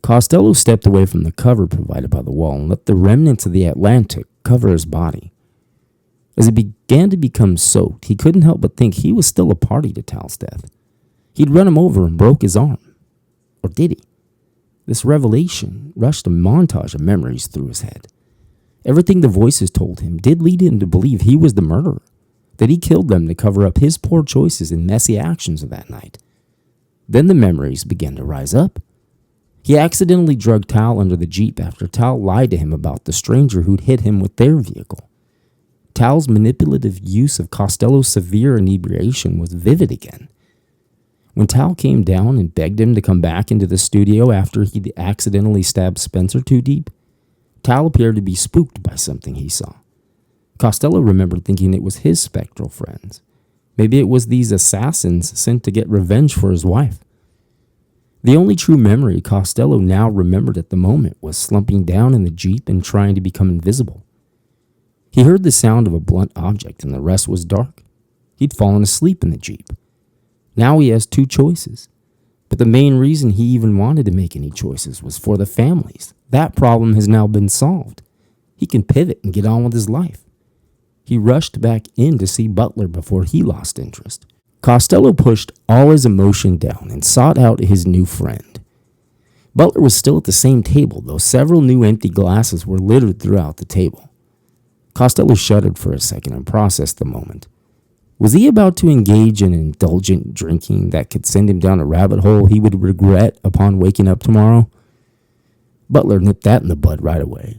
Costello stepped away from the cover provided by the wall and let the remnants of the Atlantic cover his body. As he began to become soaked, he couldn't help but think he was still a party to Tal's death. He'd run him over and broke his arm. Or did he? This revelation rushed a montage of memories through his head. Everything the voices told him did lead him to believe he was the murderer, that he killed them to cover up his poor choices and messy actions of that night. Then the memories began to rise up. He accidentally drugged Tal under the Jeep after Tal lied to him about the stranger who'd hit him with their vehicle. Tal's manipulative use of Costello's severe inebriation was vivid again. When Tal came down and begged him to come back into the studio after he'd accidentally stabbed Spencer too deep, Tal appeared to be spooked by something he saw. Costello remembered thinking it was his spectral friends. Maybe it was these assassins sent to get revenge for his wife. The only true memory Costello now remembered at the moment was slumping down in the Jeep and trying to become invisible. He heard the sound of a blunt object and the rest was dark. He'd fallen asleep in the Jeep. Now he has two choices. But the main reason he even wanted to make any choices was for the families. That problem has now been solved. He can pivot and get on with his life. He rushed back in to see Butler before he lost interest. Costello pushed all his emotion down and sought out his new friend. Butler was still at the same table, though several new empty glasses were littered throughout the table. Costello shuddered for a second and processed the moment. Was he about to engage in indulgent drinking that could send him down a rabbit hole he would regret upon waking up tomorrow? Butler nipped that in the bud right away.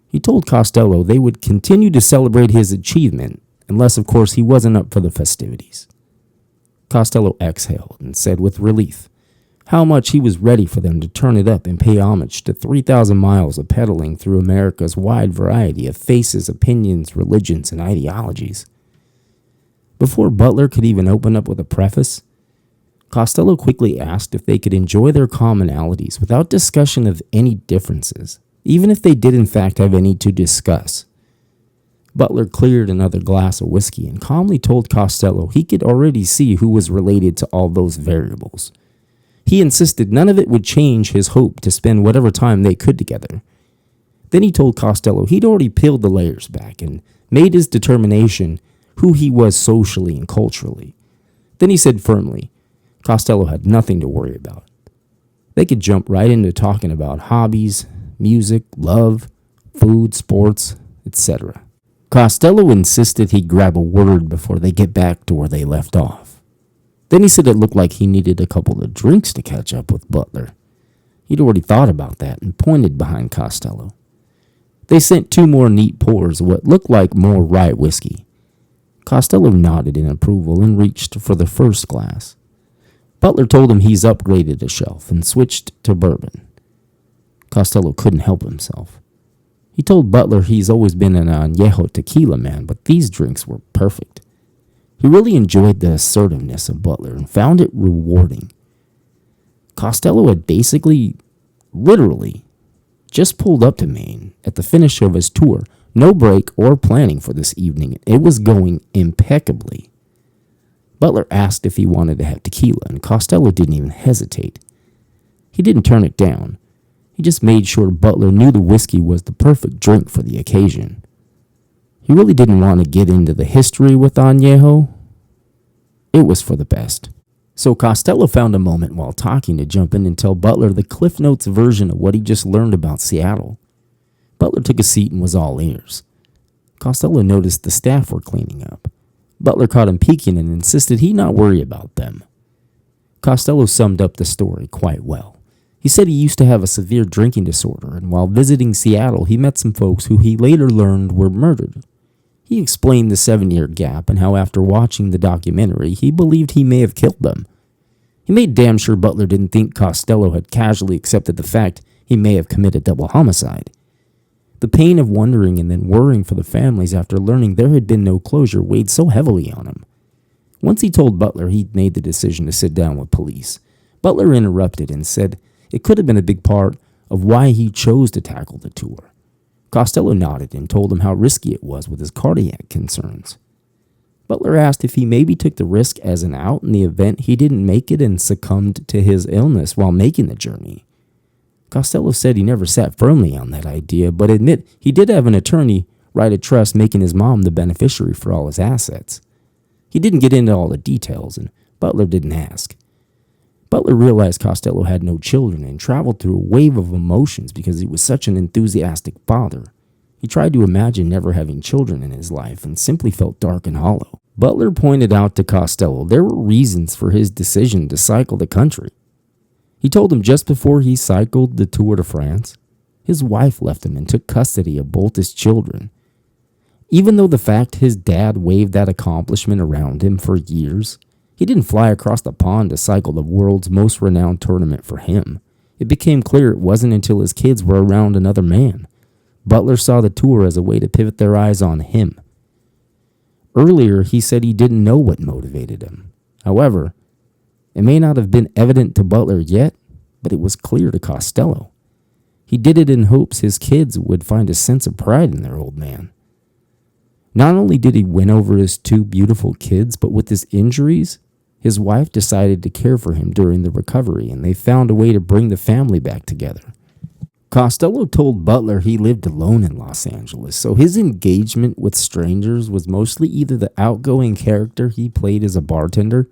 He told Costello they would continue to celebrate his achievement, unless of course he wasn't up for the festivities. Costello exhaled and said with relief how much he was ready for them to turn it up and pay homage to 3,000 miles of pedaling through America's wide variety of faces, opinions, religions, and ideologies. Before Butler could even open up with a preface, Costello quickly asked if they could enjoy their commonalities without discussion of any differences, even if they did in fact have any to discuss. Butler cleared another glass of whiskey and calmly told Costello he could already see who was related to all those variables. He insisted none of it would change his hope to spend whatever time they could together. Then he told Costello he'd already peeled the layers back and made his determination who he was socially and culturally. Then he said firmly, Costello had nothing to worry about. They could jump right into talking about hobbies, music, love, food, sports, etc. Costello insisted he'd grab a word before they get back to where they left off. Then he said it looked like he needed a couple of drinks to catch up with Butler. He'd already thought about that and pointed behind Costello. They sent 2 more neat pours of what looked like more rye whiskey. Costello nodded in approval and reached for the first glass. Butler told him he's upgraded a shelf and switched to bourbon. Costello couldn't help himself. He told Butler he's always been an añejo tequila man, but these drinks were perfect. He really enjoyed the assertiveness of Butler and found it rewarding. Costello had basically, literally, just pulled up to Maine at the finish of his tour. No break or planning for this evening. It was going impeccably. Butler asked if he wanted to have tequila, and Costello didn't even hesitate. He didn't turn it down. He just made sure Butler knew the whiskey was the perfect drink for the occasion. He really didn't want to get into the history with añejo. It was for the best. So Costello found a moment while talking to jump in and tell Butler the Cliff Notes version of what he just learned about Seattle. Butler took a seat and was all ears. Costello noticed the staff were cleaning up. Butler caught him peeking and insisted he not worry about them. Costello summed up the story quite well. He said he used to have a severe drinking disorder, and while visiting Seattle, he met some folks who he later learned were murdered. He explained the 7-year gap and how after watching the documentary, he believed he may have killed them. He made damn sure Butler didn't think Costello had casually accepted the fact he may have committed double homicide. The pain of wondering and then worrying for the families after learning there had been no closure weighed so heavily on him. Once he told Butler he'd made the decision to sit down with police, Butler interrupted and said it could have been a big part of why he chose to tackle the tour. Costello nodded and told him how risky it was with his cardiac concerns. Butler asked if he maybe took the risk as an out in the event he didn't make it and succumbed to his illness while making the journey. Costello said he never sat firmly on that idea, but admit he did have an attorney write a trust making his mom the beneficiary for all his assets. He didn't get into all the details, and Butler didn't ask. Butler realized Costello had no children and traveled through a wave of emotions because he was such an enthusiastic father. He tried to imagine never having children in his life and simply felt dark and hollow. Butler pointed out to Costello there were reasons for his decision to cycle the country. He told him just before he cycled the Tour de France, his wife left him and took custody of both his children. Even though the fact his dad waved that accomplishment around him for years, he didn't fly across the pond to cycle the world's most renowned tournament for him. It became clear it wasn't until his kids were around another man. Butler saw the tour as a way to pivot their eyes on him. Earlier, he said he didn't know what motivated him. However, it may not have been evident to Butler yet, but it was clear to Costello. He did it in hopes his kids would find a sense of pride in their old man. Not only did he win over his two beautiful kids, but with his injuries, his wife decided to care for him during the recovery, and they found a way to bring the family back together. Costello told Butler he lived alone in Los Angeles, so his engagement with strangers was mostly either the outgoing character he played as a bartender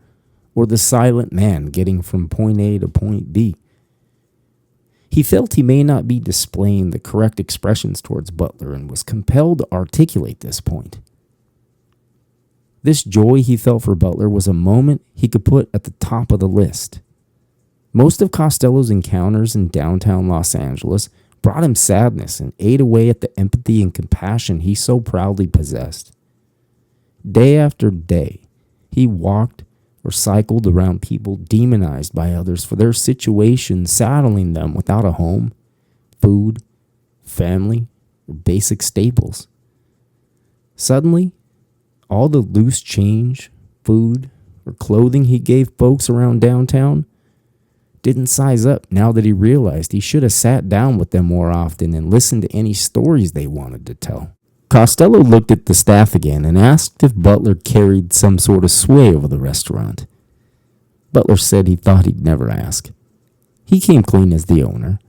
or the silent man getting from point A to point B. He felt he may not be displaying the correct expressions towards Butler and was compelled to articulate this point. This joy he felt for Butler was a moment he could put at the top of the list. Most of Costello's encounters in downtown Los Angeles brought him sadness and ate away at the empathy and compassion he so proudly possessed. Day after day, he walked or cycled around people demonized by others for their situation, saddling them without a home, food, family, or basic staples. Suddenly, all the loose change, food, or clothing he gave folks around downtown didn't size up now that he realized he should have sat down with them more often and listened to any stories they wanted to tell. Costello looked at the staff again and asked if Butler carried some sort of sway over the restaurant. Butler said he thought he'd never ask. He came clean as the owner.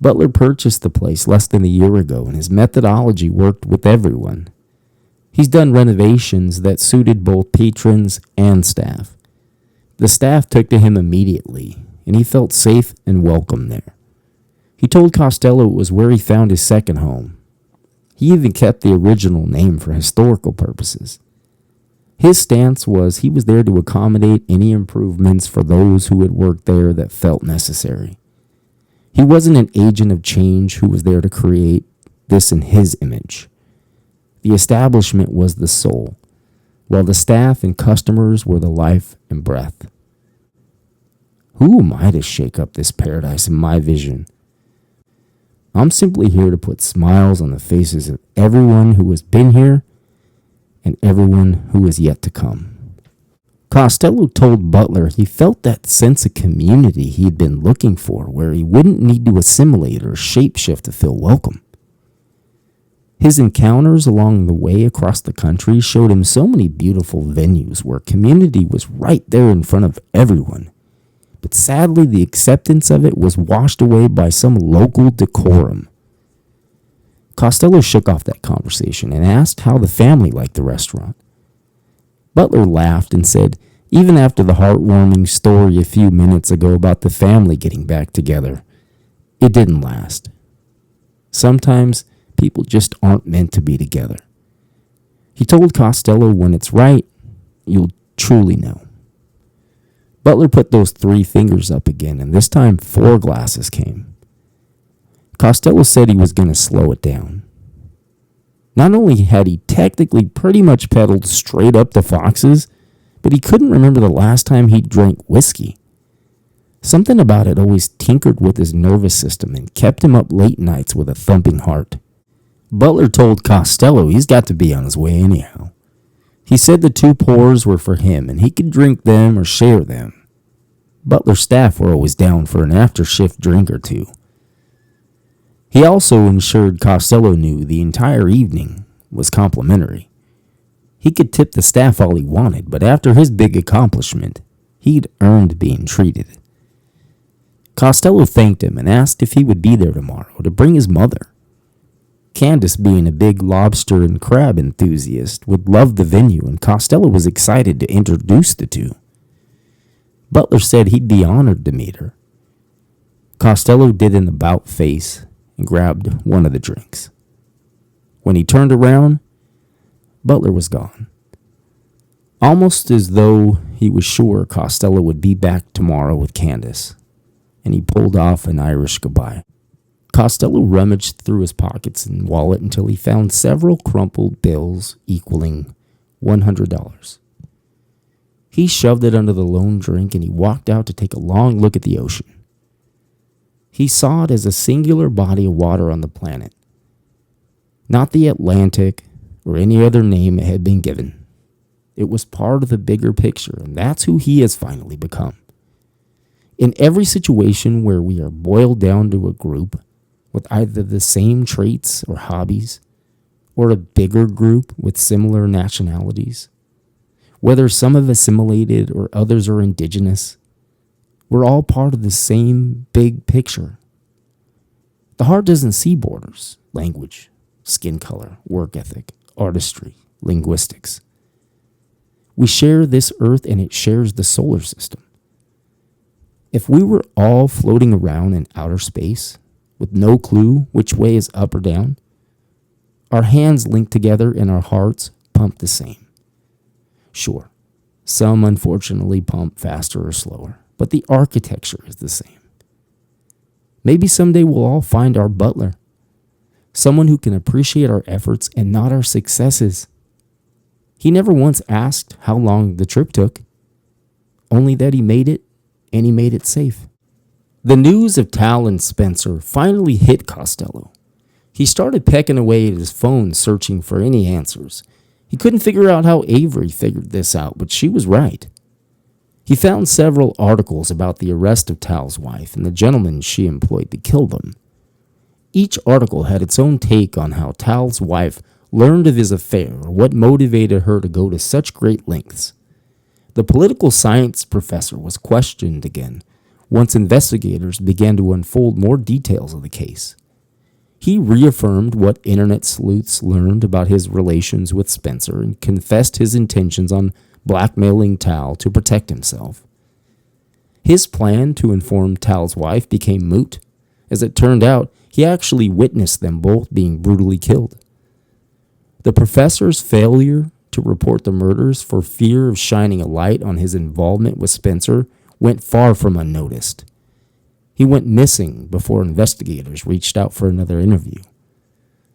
Butler purchased the place less than a year ago, and his methodology worked with everyone. He's done renovations that suited both patrons and staff. The staff took to him immediately, and he felt safe and welcome there. He told Costello it was where he found his second home. He even kept the original name for historical purposes. His stance was he was there to accommodate any improvements for those who had worked there that felt necessary. He wasn't an agent of change who was there to create this in his image. The establishment was the soul, while the staff and customers were the life and breath. Who am I to shake up this paradise in my vision? I'm simply here to put smiles on the faces of everyone who has been here and everyone who is yet to come. Costello told Butler he felt that sense of community he'd been looking for, where he wouldn't need to assimilate or shapeshift to feel welcome. His encounters along the way across the country showed him so many beautiful venues where community was right there in front of everyone. But sadly, the acceptance of it was washed away by some local decorum. Costello shook off that conversation and asked how the family liked the restaurant. Butler laughed and said, even after the heartwarming story a few minutes ago about the family getting back together, it didn't last. Sometimes people just aren't meant to be together. He told Costello when it's right, you'll truly know. Butler put those 3 fingers up again, and this time 4 glasses came. Costello said he was going to slow it down. Not only had he technically pretty much pedaled straight up to Fox's, but he couldn't remember the last time he drank whiskey. Something about it always tinkered with his nervous system and kept him up late nights with a thumping heart. Butler told Costello he's got to be on his way anyhow. He said the 2 pours were for him and he could drink them or share them. Butler's staff were always down for an after-shift drink or 2. He also ensured Costello knew the entire evening was complimentary. He could tip the staff all he wanted, but after his big accomplishment, he'd earned being treated. Costello thanked him and asked if he would be there tomorrow to bring his mother. Candace, being a big lobster and crab enthusiast, would love the venue, and Costello was excited to introduce the two. Butler said he'd be honored to meet her. Costello did an about face and grabbed one of the drinks. When he turned around, Butler was gone. Almost as though he was sure Costello would be back tomorrow with Candace, and he pulled off an Irish goodbye. Costello rummaged through his pockets and wallet until he found several crumpled bills equaling $100. He shoved it under the lone drink and he walked out to take a long look at the ocean. He saw it as a singular body of water on the planet, not the Atlantic or any other name it had been given. It was part of the bigger picture, and that's who he has finally become. In every situation where we are boiled down to a group with either the same traits or hobbies, or a bigger group with similar nationalities, whether some have assimilated or others are indigenous, we're all part of the same big picture. The heart doesn't see borders, language, skin color, work ethic, artistry, linguistics. We share this earth and it shares the solar system. If we were all floating around in outer space with no clue which way is up or down, our hands link together and our hearts pump the same. Sure, some unfortunately pump faster or slower, but the architecture is the same. Maybe someday we'll all find our butler, someone who can appreciate our efforts and not our successes. He never once asked how long the trip took, only that he made it, and he made it safe. The news of Tal and Spencer finally hit Costello. He started pecking away at his phone searching for any answers. He couldn't figure out how Avery figured this out, but she was right. He found several articles about the arrest of Tal's wife and the gentleman she employed to kill them. Each article had its own take on how Tal's wife learned of his affair or what motivated her to go to such great lengths. The political science professor was questioned again once investigators began to unfold more details of the case. He reaffirmed what internet sleuths learned about his relations with Spencer and confessed his intentions on blackmailing Tal to protect himself. His plan to inform Tal's wife became moot. As it turned out, he actually witnessed them both being brutally killed. The professor's failure to report the murders for fear of shining a light on his involvement with Spencer went far from unnoticed. He went missing before investigators reached out for another interview.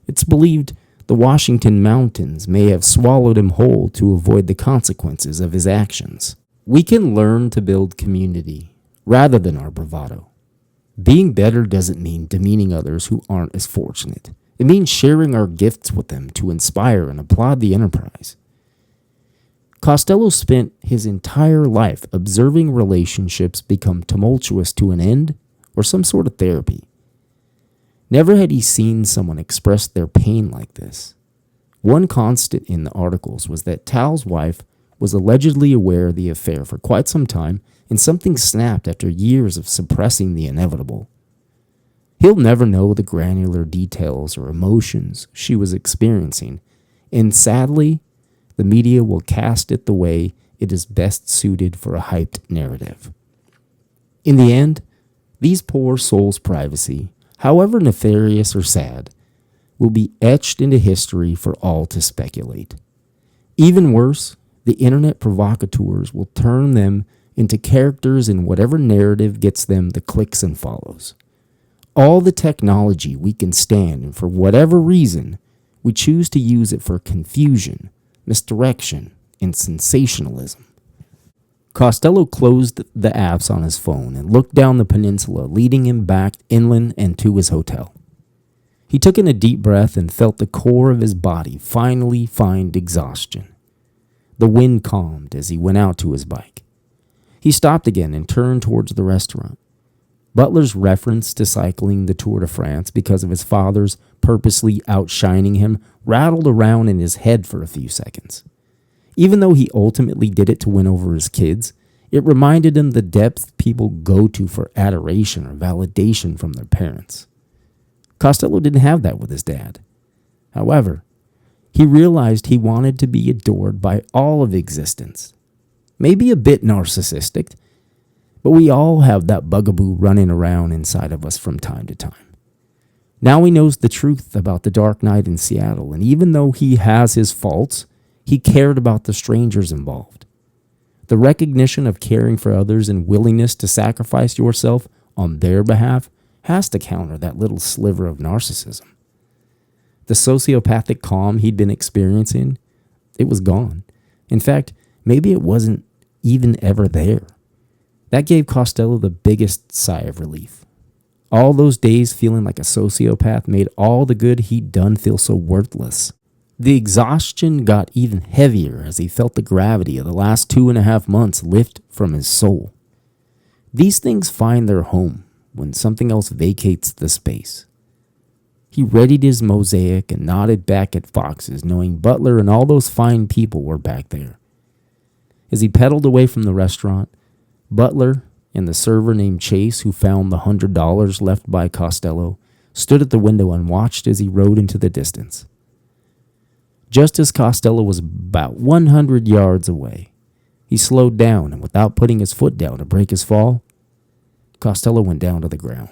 It's believed the Washington mountains may have swallowed him whole to avoid the consequences of his actions. We can learn to build community rather than our bravado. Being better doesn't mean demeaning others who aren't as fortunate. It means sharing our gifts with them to inspire and applaud the enterprise. Costello spent his entire life observing relationships become tumultuous to an end or some sort of therapy. Never had he seen someone express their pain like this. One constant in the articles was that Tal's wife was allegedly aware of the affair for quite some time, and something snapped after years of suppressing the inevitable. He'll never know the granular details or emotions she was experiencing, and sadly, the media will cast it the way it is best suited for a hyped narrative. In the end, these poor souls' privacy, however nefarious or sad, will be etched into history for all to speculate. Even worse, the internet provocateurs will turn them into characters in whatever narrative gets them the clicks and follows. All the technology we can stand, and for whatever reason, we choose to use it for confusion, misdirection, and sensationalism. Costello closed the apps on his phone and looked down the peninsula, leading him back inland and to his hotel. He took in a deep breath and felt the core of his body finally find exhaustion. The wind calmed as he went out to his bike. He stopped again and turned towards the restaurant. Butler's reference to cycling the Tour de France because of his father's purposely outshining him rattled around in his head for a few seconds. Even though he ultimately did it to win over his kids, It reminded him the depth people go to for adoration or validation from their parents. Costello didn't have that with his dad. However, he realized he wanted to be adored by all of existence. Maybe a bit narcissistic, but we all have that bugaboo running around inside of us from time to time. Now he knows the truth about the dark night in Seattle, and even though he has his faults, he cared about the strangers involved. The recognition of caring for others and willingness to sacrifice yourself on their behalf has to counter that little sliver of narcissism. The sociopathic calm he'd been experiencing, it was gone. In fact, maybe it wasn't even ever there. That gave Costello the biggest sigh of relief. All those days feeling like a sociopath made all the good he'd done feel so worthless. The exhaustion got even heavier as he felt the gravity of the last 2.5 months lift from his soul. These things find their home when something else vacates the space. He readied his mosaic and nodded back at Fox's, knowing Butler and all those fine people were back there. As he pedaled away from the restaurant, Butler and the server named Chase, who found the $100 left by Costello, stood at the window and watched as he rode into the distance. Just as Costello was about 100 yards away, he slowed down, and without putting his foot down to break his fall, Costello went down to the ground.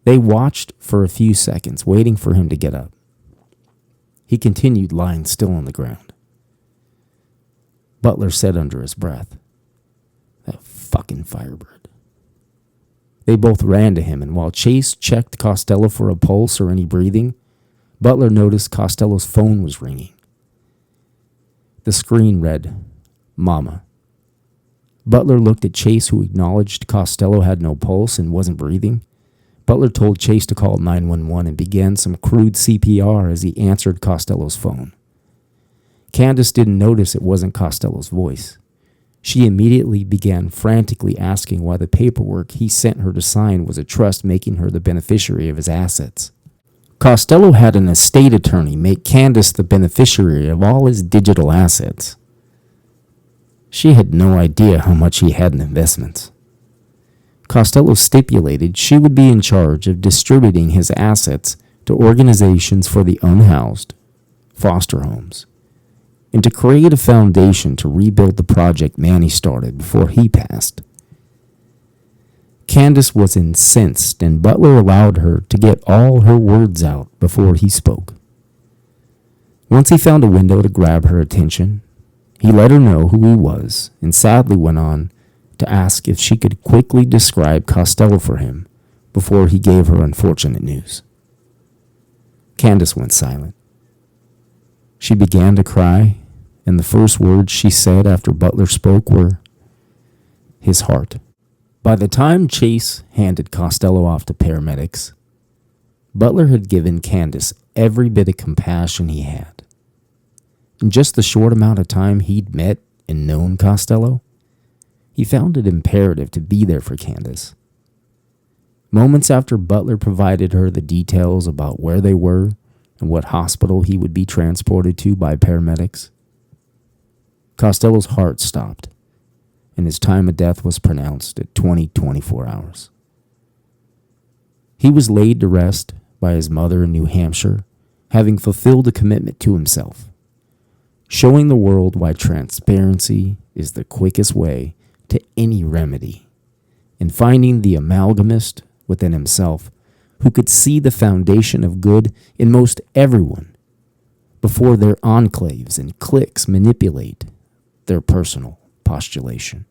They watched for a few seconds, waiting for him to get up. He continued lying still on the ground. Butler said under his breath, "That fucking Firebird." They both ran to him, and while Chase checked Costello for a pulse or any breathing, Butler noticed Costello's phone was ringing. The screen read, "Mama." Butler looked at Chase, who acknowledged Costello had no pulse and wasn't breathing. Butler told Chase to call 911 and began some crude CPR as he answered Costello's phone. Candace didn't notice it wasn't Costello's voice. She immediately began frantically asking why the paperwork he sent her to sign was a trust making her the beneficiary of his assets. Costello had an estate attorney make Candace the beneficiary of all his digital assets. She had no idea how much he had in investments. Costello stipulated she would be in charge of distributing his assets to organizations for the unhoused, foster homes, and to create a foundation to rebuild the project Manny started before he passed. Candace was incensed, and Butler allowed her to get all her words out before he spoke. Once he found a window to grab her attention, he let her know who he was and sadly went on to ask if she could quickly describe Costello for him before he gave her unfortunate news. Candace went silent. She began to cry, and the first words she said after Butler spoke were, "His heart." By the time Chase handed Costello off to paramedics, Butler had given Candace every bit of compassion he had. In just the short amount of time he'd met and known Costello, he found it imperative to be there for Candace. Moments after Butler provided her the details about where they were and what hospital he would be transported to by paramedics, Costello's heart stopped, and his time of death was pronounced at 24 hours. He was laid to rest by his mother in New Hampshire, having fulfilled a commitment to himself, showing the world why transparency is the quickest way to any remedy, and finding the amalgamist within himself who could see the foundation of good in most everyone before their enclaves and cliques manipulate their personal postulation.